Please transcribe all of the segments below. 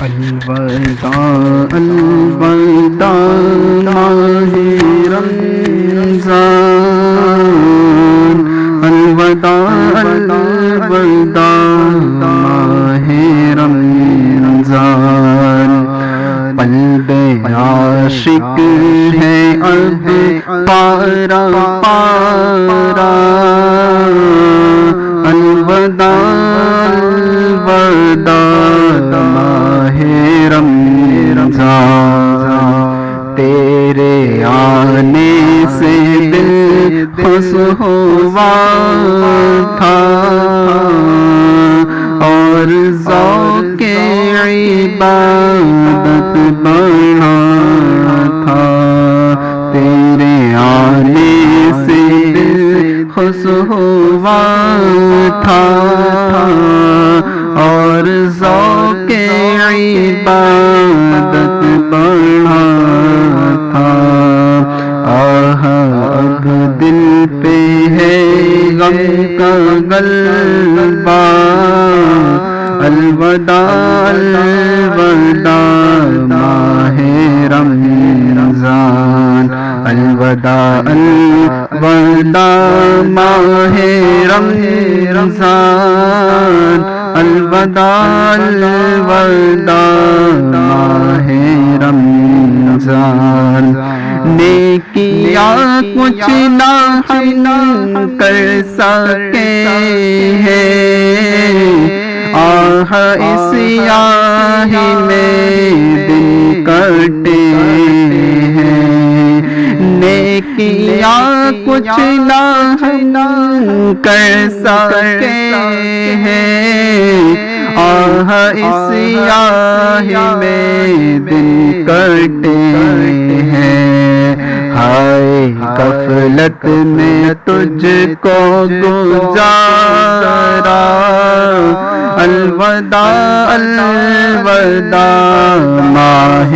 الوداع الوداع ماہ رمضان، الوداع الوداع ماہ رمضان، قلب عاشق ہے اب پارا پارا، الوداع الوداع ماہ رمضان، تیرے آنے سے دل خوش ہوا تھا اور ذوق عبادت بڑھا تھا، تیرے آنے سے دل خوش ہوا تھا اور ذوق عبادت بڑھا تھا، آہ اب دل پہ ہے غم کا غلبہ، الوداع الوداع ماہ رمضان، الوداع الوداع ماہ رمضان، الوداع الوداع ماہ رمضان، نیکیاں کچھ نہ ہم کر سکے ہیں، آہ اس آہی میں دن کٹے ہیں، نیکیاں کچھ نہ ہم کر سکے ہیں، آہ اس آہی میں دن کٹے ہیں، ہائے غفلت میں تجھ کو گزارا، الوداع الوداع ماہ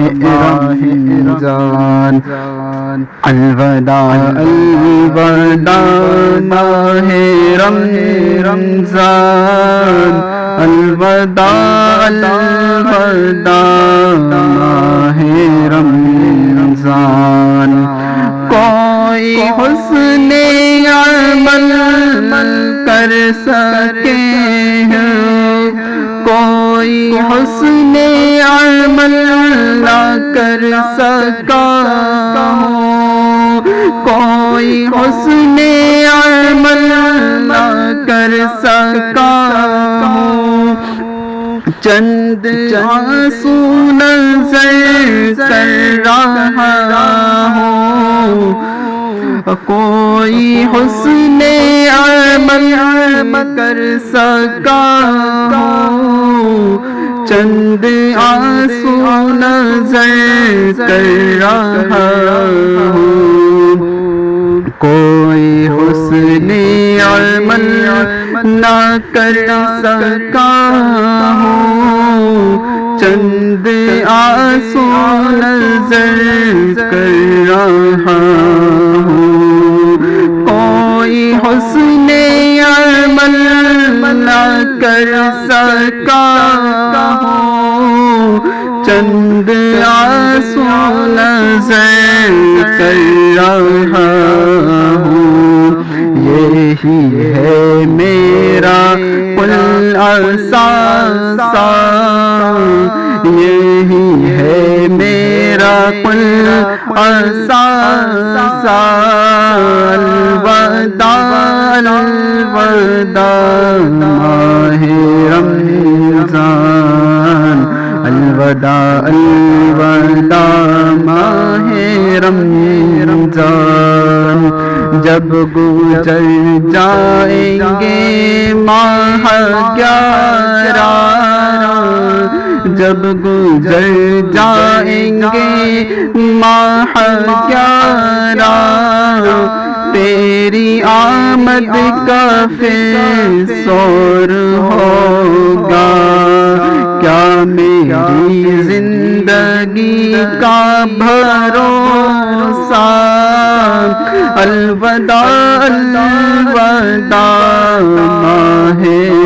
رمضان، الوداع الوداع ماہ رمضان، الوداع الوداع ماہ رمضان، کوئی حسن عمل کر سکے ہیں، کوئی حسن عمل نہ کر سکا ہوں، کوئی حسن عمل نہ کر سکا ہوں، چند آنسو نظر کر رہا ہوں، کوئی حسن عمل کر سکا ہوں، چند آنسو نظر کر رہا ہوں، کوئی حسن عمل نہ کر سکا ہوں، چند آنسو نظر کر رہا ہوں، کوئی حسن عمل نہ کر سکا ہوں، چند آنسو نظر کر رہا ہوں، یہی ہے میرا کل اثاثہ، یہی ہے میرا کل اثاثہ، الوداع الوداع ماہ رمضان، الوداع الوداع ماہ رمضان، جب گزر جائیں گے ماہ 11، جب گزر جائیں گے ماہ 11، تیری آمد کا پھر شور ہوگا، کیا میری زندگی کا بھروسہ، الوداع الوداع ماہ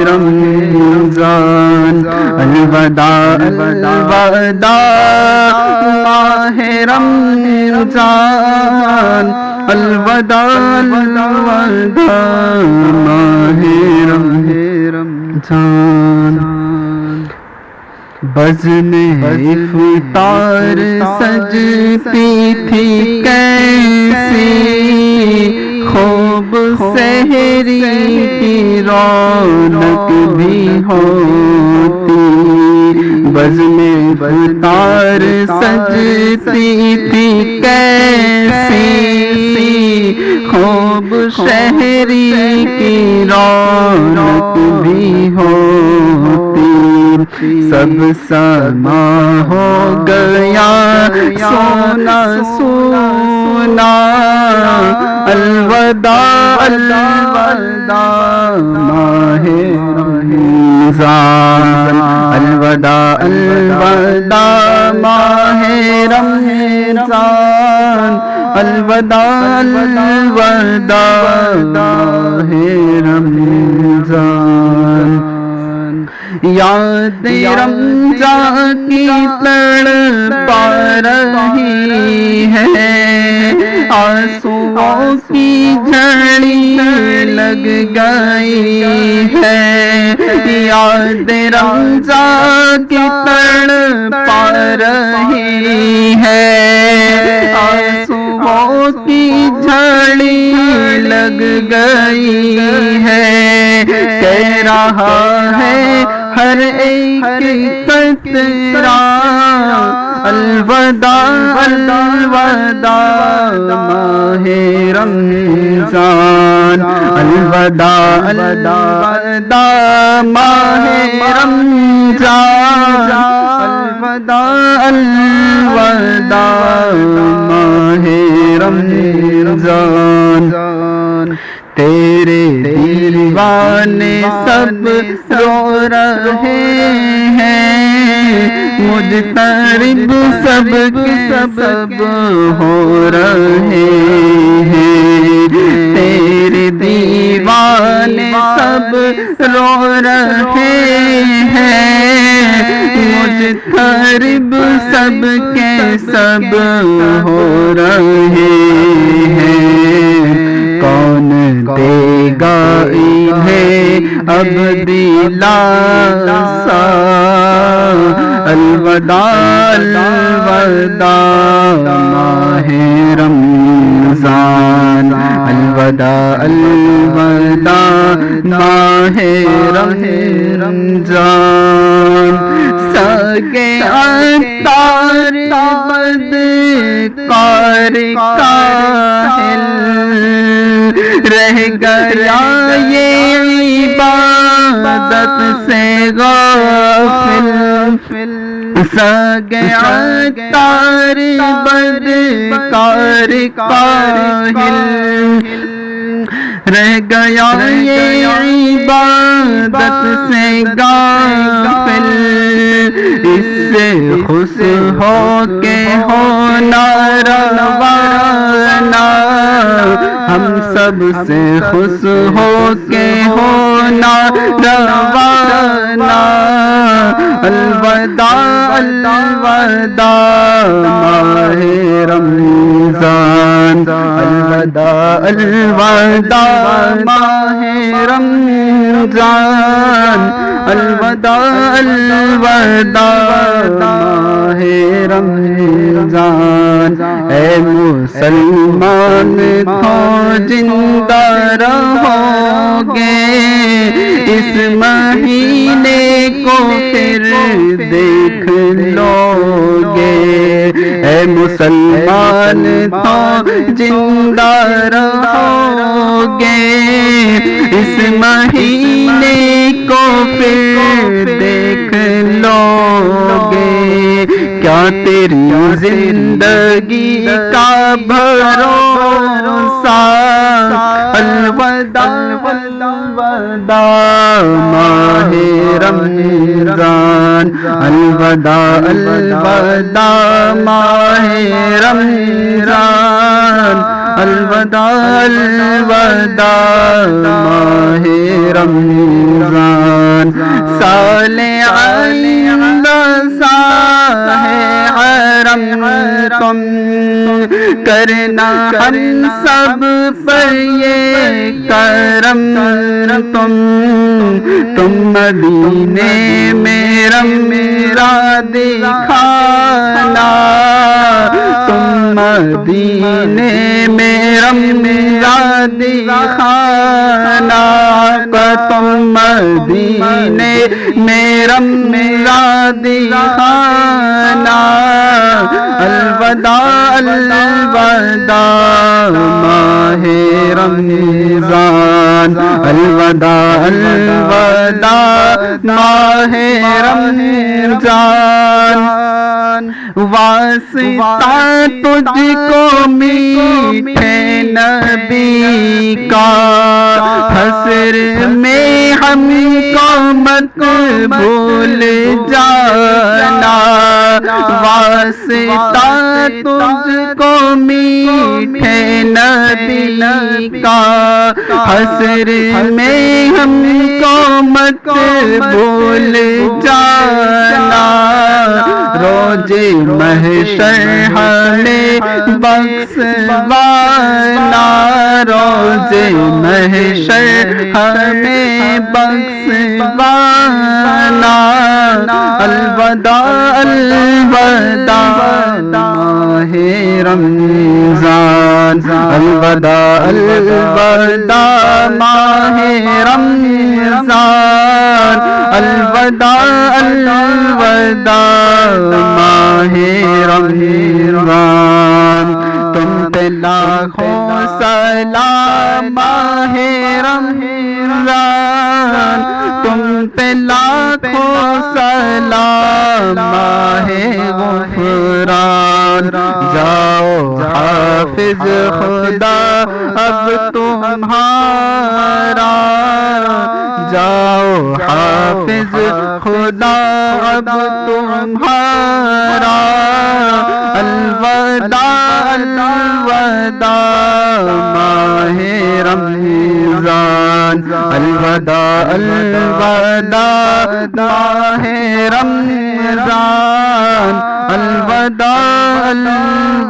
رمضان، الوداع الوداع ماہ رمضان، الوداع الوداع ماہ رمضان۔ بزم افطار سجتی تھی کیسی، خوب سحری کی رونق بھی ہوتی، بزم افطار سجتی تھی کیسی، خوب شہری کی رونق بھی ہوتی، سب سما ہو گیا سونا سونا، الوداع الوداع ماہ رمضان، الوداع الوداع ماہ رمضان، الوداع الوداع ماہ رمضان۔ یاد رمضان کی تڑپا رہی ہے، آنسوؤں کی جھڑی لگ گئی ہے، یاد رمضان کی تڑپا رہی ہے، آنسوؤں کی جھڑی لگ گئی ہے، کہہ رہا ہے ہر ایک قطرہ الوداع الوداع ماہ رمضان، الوداع الوداع ماہ رمضان، الوداع الوداع ماہ رمضان۔ تیرے دیوانے سب رو رہے ہیں، مجترب سب کے سب ہو رہے ہیں، تیرے دیوانے سب رو رہے ہیں، مجترب سب کے سب ہو رہے ہیں، کون دے گا انہیں اب دلاسا، الوداع الوداع ماہ رمضان، الوداع الوداع ماہ رمضان۔ سگے اتار بدکار کاہل، رہ گیا یہ عبادت سے غافل، سگے اتار بدکار کاہل، رہ گیا یہ عبادت سے غافل، اس سے خوش ہو کے ہونا روانہ، ہم سب سے خوش ہو کے ہونا روانہ، الوداع الوداع ماہ رمضان، الوداع الوداع ماہ رمضان، الوداع الوداع ماہ رمضان۔ اے مسلمان تو زندہ رہو گے، اس مہینے کو پھر دیکھ لو گے، اے مسلمان تو زندہ رہو گے، اس مہینے کو پھر دیکھ لو گے، کیا تیری زندگی کا بھروسہ، الوداع الوداع ماہ رمضان، الوداع الوداع ماہ رمضان، الوداع الوداع ماہ رمضان سال آئندہ ساہ حرم تم کرنا ہم سب پر یہ کرم تم مدینے میں میرا دکھانا تم مدینے میں میرا دکھانا تم مدینے میں میرا دکھانا الوداع الوداع ماہ رمضان الوداع الوداع ماہ رمضان واسطہ تجھ کو میٹھے نبی کا حسر میں ہم کو مت بھول جانا واسطہ تجھ کو میٹھے نبی کا حسر میں ہم کو مت بھول جانا روز محشر ہمیں بخشوانا روز محشر ہمیں بخشوانا الوداع الوداع ماہ رمضان الوداع الوداع ماہ رمضان الوداع الوداع ماہ رمضان تم پہ لاکھوں سلام ماہ رمضان تم پہ لاکھوں سلام ماہ غفران جاؤ حافظ خدا اب تمہارا جاؤ حافظ خدا اب تمہارا الوداع الوداع ماہ رمضان الوداع الوداع ماہ رمضان الوداع الوداع